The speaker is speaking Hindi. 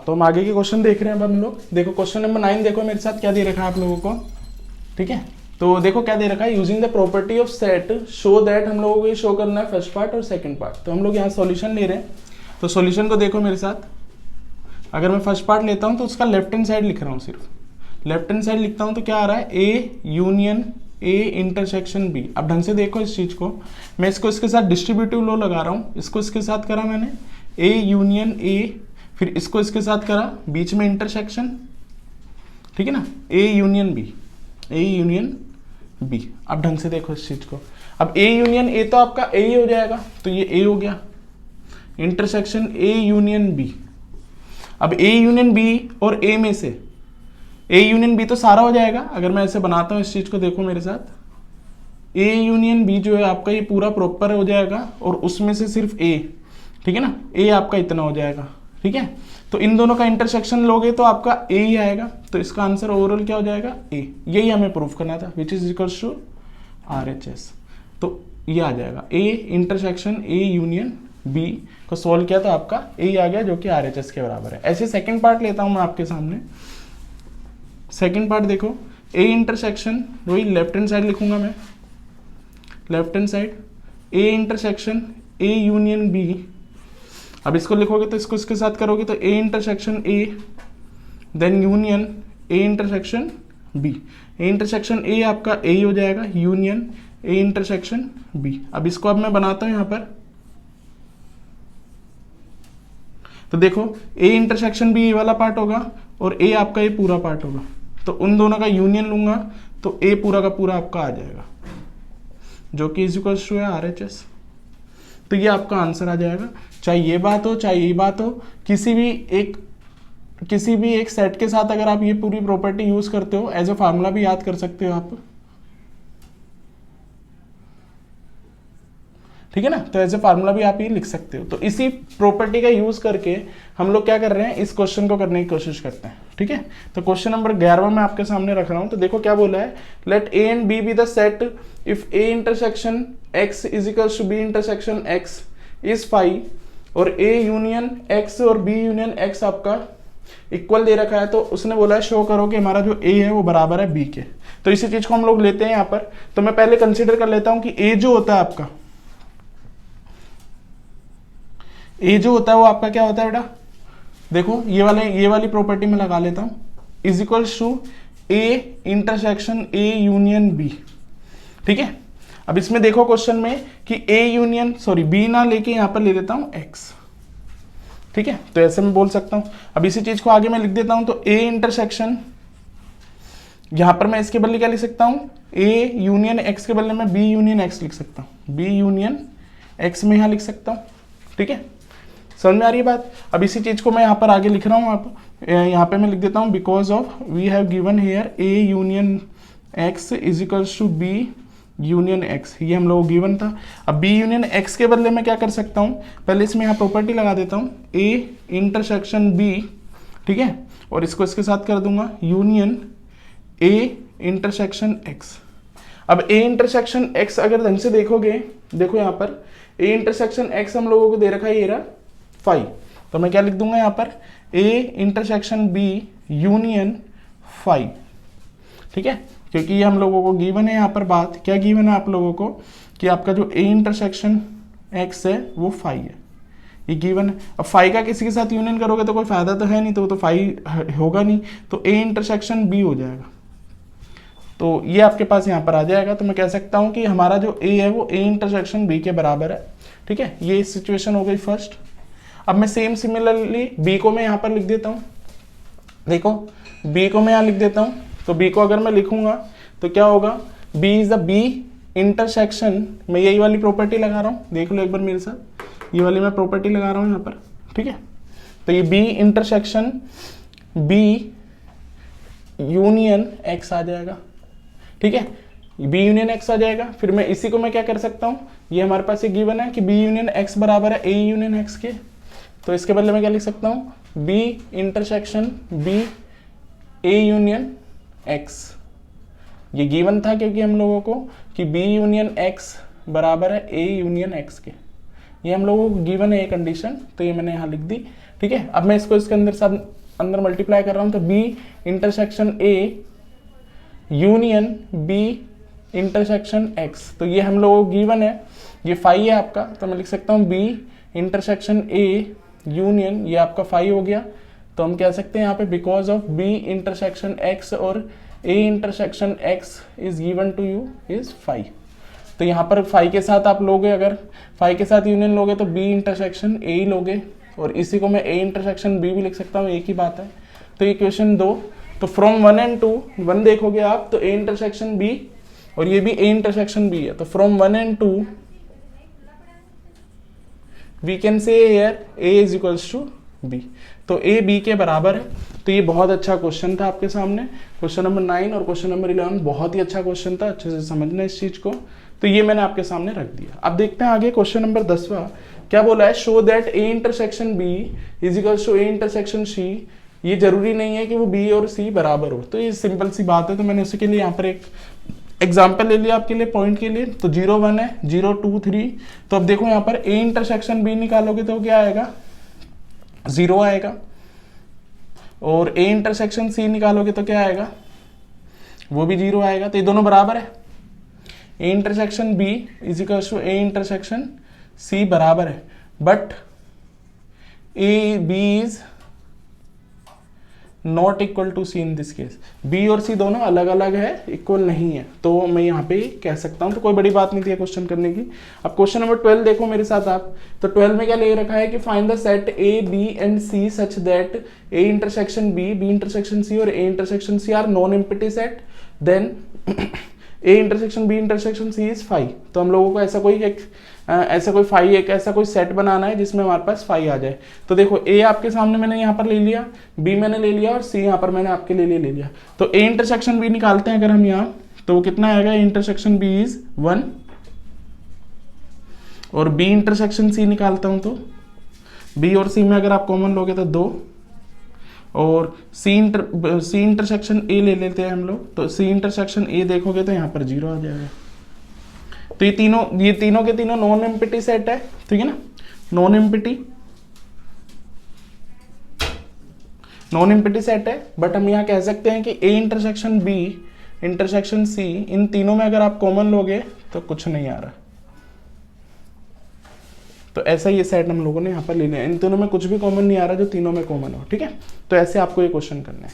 तो हम आगे के क्वेश्चन देख रहे हैं अब हम लोग। देखो क्वेश्चन नंबर 9 देखो मेरे साथ क्या दे रखा है आप लोगों को, ठीक है। तो देखो क्या दे रखा है, using the property of set show that, हम लोगों को ये शो करना है फर्स्ट पार्ट और सेकंड पार्ट। तो हम लोग यहाँ सॉल्यूशन ले रहे हैं, तो सॉल्यूशन को देखो मेरे साथ। अगर मैं फर्स्ट पार्ट लेता हूँ तो उसका लेफ्ट हैंड साइड लिख रहा हूँ, सिर्फ लेफ्ट हैंड साइड लिखता हूँ तो क्या आ रहा है, A union A intersection B. अब ढंग से देखो इस चीज को, मैं इसको इसके साथ डिस्ट्रीब्यूटिव लॉ लगा रहा हूँ, इसको इसके साथ करा मैंने ए यूनियन ए, फिर इसको इसके साथ करा, बीच में इंटरसेक्शन, ठीक है ना, A union B, A union B. अब ढंग से देखो इस चीज को, अब ए यूनियन ए तो आपका ए ही हो जाएगा, तो ये ए हो गया, इंटरसेक्शन ए यूनियन बी। अब ए यूनियन बी और ए में से ए यूनियन बी तो सारा हो जाएगा। अगर मैं ऐसे बनाता हूं इस चीज को, देखो मेरे साथ, ए यूनियन बी जो है आपका ये पूरा प्रॉपर हो जाएगा, और उसमें से सिर्फ ए, ठीक है ना, ए आपका इतना हो जाएगा, ठीक है। तो इन दोनों का इंटरसेक्शन लोगे तो आपका ए ही आएगा, तो इसका आंसर ओवरऑल क्या हो जाएगा, ए। यही हमें प्रूफ करना था, which is equals to RHS। तो ये आ जाएगा A intersection A union B को सोल्व किया तो आपका ए आ गया, जो कि RHS के बराबर है। ऐसे सेकंड पार्ट लेता हूं मैं आपके सामने। सेकंड पार्ट देखो, ए इंटरसेक्शन, वही लेफ्ट हैंड साइड लिखूंगा मैं, left hand side A intersection A union B. अब इसको लिखोगे तो इसको इसके साथ करोगे तो A intersection A, then union A intersection B. A intersection A आपका ए ही हो जाएगा, यूनियन ए इंटरसेक्शन बी। अब इसको अब मैं बनाता हूं यहां पर, तो देखो ए इंटरसेक्शन बी ये वाला पार्ट होगा और ए आपका ये पूरा पार्ट होगा, तो उन दोनों का यूनियन लूंगा तो ए पूरा का पूरा आपका आ जाएगा, जो कि इज इक्वल्स टू है RHS। तो ये आपका आंसर आ जाएगा। चाहे ये बात हो चाहे ये बात हो, किसी भी एक सेट के साथ अगर आप ये पूरी प्रॉपर्टी यूज करते हो, एज ए फार्मूला भी याद कर सकते हो आप, ठीक है ना। तो एज ए फार्मूला भी आप ये लिख सकते हो। तो इसी प्रॉपर्टी का यूज करके हम लोग क्या कर रहे हैं, इस क्वेश्चन को करने की कोशिश करते हैं, ठीक है। तो क्वेश्चन नंबर 11 मैं आपके सामने रख रहा हूं। तो देखो क्या बोला है, let A and B be the set if A intersection X is equals to B intersection X is phi, और ए यूनियन एक्स और बी यूनियन एक्स आपका इक्वल दे रखा है। तो उसने बोला है शो करो कि हमारा जो ए है वो बराबर है बी के। तो इसी चीज को हम लोग लेते हैं यहाँ पर। तो मैं पहले कंसिडर कर लेता हूं कि ए जो होता है आपका, ए जो होता है वो आपका क्या होता है बेटा, देखो ये वाली प्रॉपर्टी में लगा लेता हूं, is equals to A intersection A union B, ठीक है। अब इसमें देखो क्वेश्चन में कि ए यूनियन बी ना लेके यहां पर ले लेता हूं एक्स, ठीक है। तो ऐसे मैं बोल सकता हूं। अब इसी चीज को आगे मैं लिख देता हूं, तो ए इंटरसेक्शन, यहां पर मैं इसके बदले क्या लिख सकता हूं, ए यूनियन एक्स के बदले में बी यूनियन एक्स लिख सकता हूं, बी यूनियन एक्स में यहां लिख सकता हूं, ठीक है। समझ में आ रही है बात। अब इसी चीज को मैं यहाँ पर आगे लिख रहा हूँ, आप यहाँ पे मैं लिख देता हूँ, because of we have given here A union X is equals to B union X, ये हम लोग गिवन था। अब बी यूनियन एक्स के बदले में क्या कर सकता हूँ, पहले इसमें यहाँ प्रॉपर्टी लगा देता हूँ, ए इंटरसेक्शन बी, ठीक है, और इसको इसके साथ कर दूंगा यूनियन ए इंटरसेक्शन एक्स। अब ए इंटरसेक्शन एक्स अगर ढंग से देखोगे, देखो यहाँ पर ए इंटरसेक्शन एक्स हम लोगों को दे रखा है ये रहा फाई, तो मैं क्या लिख दूंगा यहाँ पर, A intersection B union phi, ठीक है। क्योंकि ये हम लोगों को गिवन है, यहाँ पर बात क्या गिवन है आप लोगों को, कि आपका जो ए इंटरसेक्शन एक्स है वो फाई है, ये गिवन है। अब फाई का किसी के साथ यूनियन करोगे तो कोई फायदा तो है नहीं, तो फाई होगा नहीं, तो ए इंटरसेक्शन बी हो जाएगा, तो ये आपके पास यहाँ पर आ जाएगा। तो मैं कह सकता हूँ कि हमारा जो ए है वो ए इंटरसेक्शन बी के बराबर है, ठीक है। ये सिचुएशन हो गई फर्स्ट। अब मैं सेम सिमिलरली बी को मैं यहाँ पर लिख देता हूँ, देखो बी को मैं यहाँ लिख देता हूँ। तो बी को अगर मैं लिखूंगा तो क्या होगा, B is the B intersection, मैं यही वाली प्रॉपर्टी लगा रहा हूँ, देख लो एक बार मेरे साथ, ये वाली मैं प्रॉपर्टी लगा रहा हूँ यहाँ पर, ठीक है। तो ये B intersection B union X आ जाएगा, ठीक है, बी यूनियन एक्स आ जाएगा। फिर मैं इसी को मैं क्या कर सकता हूँ, ये हमारे पास एक गिवन है कि बी यूनियन एक्स बराबर है ए यूनियन एक्स के, तो इसके बदले में क्या लिख सकता हूँ, B intersection B A union X. ये गिवन था क्योंकि हम लोगों को कि बी यूनियन एक्स बराबर है ए यूनियन एक्स के, ये हम लोगों को गिवन है ये कंडीशन, तो ये मैंने यहाँ लिख दी। ठीक है, अब मैं इसको इसके अंदर मल्टीप्लाई कर रहा हूँ, तो B intersection A union B intersection X, तो ये हम लोगों को गिवन है, ये फाई है आपका, तो मैं लिख सकता हूँ बी इंटरसेक्शन ए यूनियन, ये आपका फाई हो गया। तो हम कह सकते हैं यहाँ पे because of B intersection X और A intersection X is given to you is phi. तो यहाँ पर फाई के साथ आप लोगे, अगर फाई के साथ यूनियन लोगे तो बी इंटरसेक्शन ए ही लोगे, और इसी को मैं ए इंटरसेक्शन बी भी लिख सकता हूँ, एक ही बात है। तो ये क्वेश्चन 2, तो फ्रॉम 1 and 2, 1 देखोगे आप तो ए इंटरसेक्शन बी और ये भी ए इंटरसेक्शन बी है, तो from 1 and 2 we can say here A is equals to B, तो ए बी के बराबर है। तो ये बहुत अच्छा क्वेश्चन था आपके सामने, क्वेश्चन नंबर 9 और क्वेश्चन नंबर 11 बहुत ही अच्छा क्वेश्चन था, अच्छे से समझना इस चीज को। तो ये मैंने आपके सामने रख दिया। अब देखते हैं आगे क्वेश्चन नंबर 10वां क्या बोला है, show that A intersection B is equals to A intersection C. ये जरूरी नहीं है कि वो बी और सी बराबर हो, तो ये सिंपल सी बात है। तो मैंने उसके लिए यहाँ पर एक एग्जाम्पल ले लिया आपके लिए पॉइंट के लिए, तो 0 1 है, 0 2 3। तो अब देखो यहाँ पर ए इंटरसेक्शन बी निकालोगे तो क्या आएगा, 0 आएगा, और ए इंटरसेक्शन सी निकालोगे तो क्या आएगा, वो भी 0 आएगा। तो ये दोनों बराबर है, A intersection B is equal to A intersection C बराबर है, but A B is not equal to C in this case. B और सी दोनों अलग अलग है, इक्वल नहीं है, तो मैं यहाँ पे कह सकता हूँ। तो कोई बड़ी बात नहीं थी क्वेश्चन करने की। अब क्वेश्चन नंबर 12 देखो मेरे साथ आप, तो 12 में क्या ले रखा है कि find the set A B and C such that A intersection B intersection C और A intersection C are non empty set, then A intersection B intersection C is phi. तो हम लोगों को ऐसा कोई फाई एक ऐसा कोई सेट बनाना है जिसमें हमारे पास फाई आ जाए। तो देखो ए आपके सामने मैंने यहाँ पर ले लिया, बी मैंने ले लिया और सी यहाँ पर मैंने आपके लिए ले लिया। तो ए इंटरसेक्शन बी निकालते हैं अगर हम यहाँ, तो वो कितना आएगा, ए इंटरसेक्शन बी इज 1, और बी इंटरसेक्शन सी निकालता हूं तो बी और सी में अगर आप कॉमन लोगे तो 2, और सी इंटरसेक्शन ए ले लेते हैं हम लोग, तो सी इंटरसेक्शन ए देखोगे तो यहाँ पर 0 आ जाएगा। तो ये तीनों के तीनों नॉन एम्प्टी सेट है, ठीक है ना, नॉन एम्प्टी सेट है। बट हम यहाँ कह सकते हैं कि A intersection B intersection C, इन तीनों में अगर आप कॉमन लोगे तो कुछ नहीं आ रहा। तो ऐसा ये सेट हम लोगों ने यहाँ पर ले लिया, इन तीनों में कुछ भी कॉमन नहीं आ रहा जो तीनों में कॉमन हो, ठीक है। तो ऐसे आपको ये क्वेश्चन करना है।